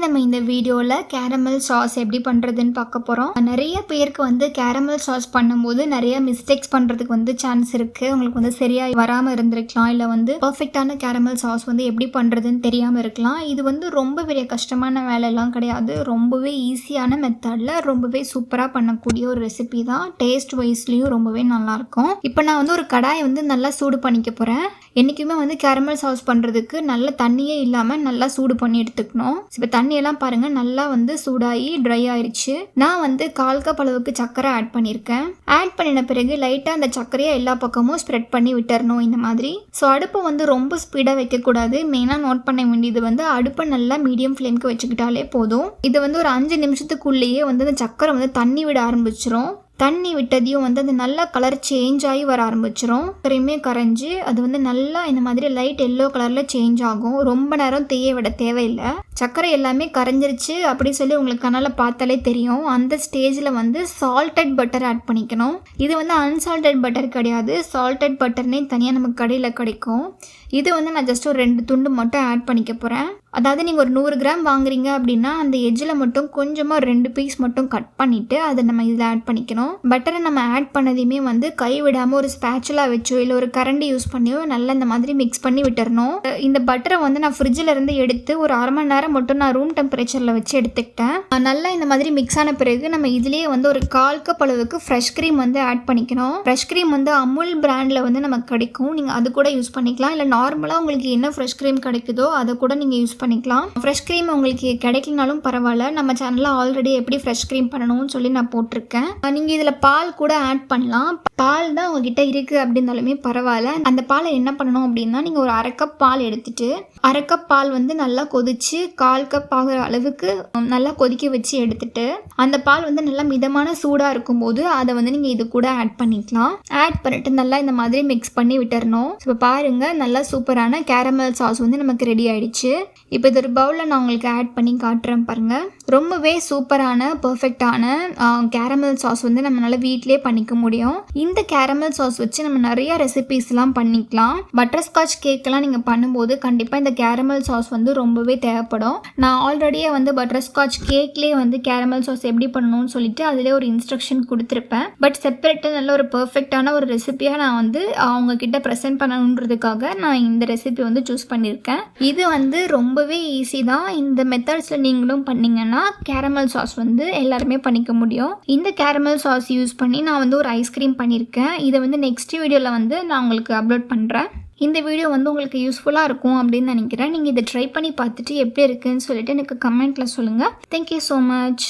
நம்ம இந்த வீடியோவில் கேரமல் சாஸ் எப்படி பண்ணுறதுன்னு பார்க்க போகிறோம். நிறைய பேருக்கு வந்து கேரமல் சாஸ் பண்ணும்போது நிறைய மிஸ்டேக்ஸ் பண்ணுறதுக்கு வந்து சான்ஸ் இருக்குது. உங்களுக்கு வந்து சரியாக வராமல் இருந்திருக்கலாம், இல்லை வந்து பர்ஃபெக்டான கேரமல் சாஸ் வந்து எப்படி பண்ணுறதுன்னு தெரியாமல் இருக்கலாம். இது வந்து ரொம்ப பெரிய கஷ்டமான வேலையெல்லாம் கிடையாது. ரொம்பவே ஈஸியான மெத்தடில் ரொம்பவே சூப்பராக பண்ணக்கூடிய ஒரு ரெசிபி தான். டேஸ்ட் வைஸ்லேயும் ரொம்பவே நல்லாயிருக்கும். இப்போ நான் வந்து ஒரு கடாயை வந்து நல்லா சூடு பண்ணிக்க போகிறேன். என்றைக்குமே வந்து கேரமல் சாஸ் பண்ணுறதுக்கு நல்ல தண்ணியே இல்லாமல் நல்லா சூடு பண்ணி எடுத்துக்கணும். இப்போ தண்ணியெல்லாம் பாருங்கள் நல்லா வந்து சூடாகி ட்ரை ஆயிடுச்சு. நான் வந்து 1/4 கப் அளவுக்கு சர்க்கரை ஆட் பண்ணியிருக்கேன். ஆட் பண்ணின பிறகு லைட்டாக அந்த சர்க்கரையை எல்லா பக்கமும் ஸ்ப்ரெட் பண்ணி விட்டுறணும் இந்த மாதிரி. ஸோ அடுப்பை வந்து ரொம்ப ஸ்பீடாக வைக்கக்கூடாது. மெயினாக நோட் பண்ண வேண்டியது வந்து அடுப்பை நல்லா மீடியம் ஃப்ளேமுக்கு வச்சுக்கிட்டாலே போதும். இது வந்து ஒரு 5 நிமிஷத்துக்குள்ளேயே வந்து அந்த சர்க்கரை வந்து தண்ணி விட ஆரம்பிச்சிரும். தண்ணி விட்டதையும் வந்து அது நல்லா கலர் சேஞ்ச் ஆகி வர ஆரம்பிச்சிரும். கரையுமே கரைஞ்சி அது வந்து நல்லா இந்த மாதிரி லைட் எல்லோ கலரில் சேஞ்ச் ஆகும். ரொம்ப நேரம் விட தேவையில்லை. சர்க்கரை எல்லாமே கரைஞ்சிருச்சு அப்படி சொல்லி உங்களுக்கு கண்ணால் பார்த்தாலே தெரியும். அந்த ஸ்டேஜில் வந்து சால்டட் பட்டர் ஆட் பண்ணிக்கணும். இது வந்து அன்சால்டட் பட்டர் கிடையாது, சால்டட் பட்டர்னே தனியாக நமக்கு கடையில் கிடைக்கும். இது வந்து நான் ஜஸ்ட் ஒரு 2 துண்டு மட்டும் ஆட் பண்ணிக்க போகிறேன். அதாவது நீங்கள் ஒரு 100 கிராம் வாங்குறீங்க அப்படின்னா அந்த எஜ்ஜில் மட்டும் கொஞ்சமாக 2 பீஸ் மட்டும் கட் பண்ணிவிட்டு அதை நம்ம இதில் ஆட் பண்ணிக்கணும். பட்டரை நம்ம ஆட் பண்ணதையுமே வந்து கை விடாமல் ஒரு ஸ்பேச்சுலா வச்சோ இல்லை ஒரு கரண்டி யூஸ் பண்ணியோ நல்லா இந்த மாதிரி மிக்ஸ் பண்ணி விட்டுறணும். இந்த பட்டரை வந்து நான் ஃப்ரிட்ஜில் இருந்து எடுத்து ஒரு 1/2 மணி நேரம் மட்டும் நான் ரூம் டெம்பரேச்சரில் வச்சு எடுத்துக்கிட்டேன். நல்லா இந்த மாதிரி மிக்ஸ் ஆன பிறகு நம்ம இதுலேயே வந்து ஒரு 1/4 கப் அளவுக்கு ஃப்ரெஷ் க்ரீம் வந்து ஆட் பண்ணிக்கணும். ஃப்ரெஷ் க்ரீம் வந்து அமுல் பிராண்டில் வந்து நமக்கு கிடைக்கும். நீங்கள் அது கூட யூஸ் பண்ணிக்கலாம். இல்லை நார்மலாக உங்களுக்கு என்ன ஃப்ரெஷ் க்ரீம் கிடைக்குதோ அதை கூட நீங்கள் யூஸ் பண்ணிக்கலாம். ஃப்ரெஷ் க்ரீம் உங்களுக்கு கிடைக்கலனாலும் பரவாயில்ல. நம்ம சேனலில் ஆல்ரெடி எப்படி ஃப்ரெஷ் க்ரீம் பண்ணணும்னு சொல்லி நான் போட்டிருக்கேன். நீங்கள் இதில் பால் கூட ஆட் பண்ணலாம். பால் தான் உங்ககிட்ட இருக்குது அப்படின்னாலுமே பரவாயில்ல. அந்த பாலை என்ன பண்ணணும் அப்படின்னா நீங்கள் ஒரு 1/2 கப் பால் எடுத்துட்டு 1/2 கப் பால் வந்து நல்லா கொதிச்சு 1/4 கப் ஆகிற அளவுக்கு நல்லா கொதிக்க வச்சு எடுத்துட்டு அந்த பால் வந்து நல்லா மிதமான சூடாக இருக்கும்போது அதை வந்து நீங்கள் இது கூட ஆட் பண்ணிக்கலாம். ஆட் பண்ணிட்டு நல்லா இந்த மாதிரி மிக்ஸ் பண்ணி விட்டுறணும். இப்போ பாருங்கள் நல்லா சூப்பரான கேரமல் சாஸ் வந்து நமக்கு ரெடி ஆயிடுச்சு. இப்போ இது ஒரு பவுலில் நான் உங்களுக்கு ஆட் பண்ணி காட்டுறேன் பாருங்கள். ரொம்பவே சூப்பரான பர்ஃபெக்டான கேரமல் சாஸ் வந்து நம்மளால வீட்டிலே பண்ணிக்க முடியும். இந்த கேரமல் சாஸ் வச்சு நம்ம நிறைய ரெசிபீஸ்லாம் பண்ணிக்கலாம். பட்டர்ஸ்காட்ச் கேக்கெல்லாம் நீங்கள் பண்ணும்போது கண்டிப்பாக இந்த கேரமல் சாஸ் வந்து ரொம்பவே தேவைப்படும். நான் ஆல்ரெடியே வந்து பட்டர்ஸ்காட்ச் கேக்லேயே வந்து கேரமல் சாஸ் எப்படி பண்ணணும்னு சொல்லிட்டு அதிலே ஒரு இன்ஸ்ட்ரக்ஷன் கொடுத்துருப்பேன். பட் செப்பரேட்டாக நல்ல ஒரு பர்ஃபெக்டான ஒரு ரெசிபியாக நான் வந்து அவங்க கிட்ட ப்ரெசென்ட் பண்ணணுன்றதுக்காக நான் இந்த ரெசிபி வந்து சூஸ் பண்ணியிருக்கேன். இது வந்து ரொம்பவே ஈஸி தான். இந்த மெத்தட்ஸில் நீங்களும் பண்ணிங்கன்னா கேரமல் சாஸ் வந்து எல்லாருமே பண்ணிக்க முடியும். இந்த கேரமல் சாஸ் யூஸ் பண்ணி நான் வந்து ஒரு ஐஸ்கிரீம் பண்ணியிருக்கேன். இதை வந்து நெக்ஸ்ட் வீடியோவில் வந்து நான் உங்களுக்கு அப்லோட் பண்ணுறேன். இந்த வீடியோ வந்து உங்களுக்கு யூஸ்ஃபுல்லாக இருக்கும் அப்படின்னு நினைக்கிறேன். நீங்கள் இதை ட்ரை பண்ணி பார்த்துட்டு எப்படி இருக்குன்னு சொல்லிட்டு எனக்கு கமெண்ட்டில் சொல்லுங்கள். Thank you so much.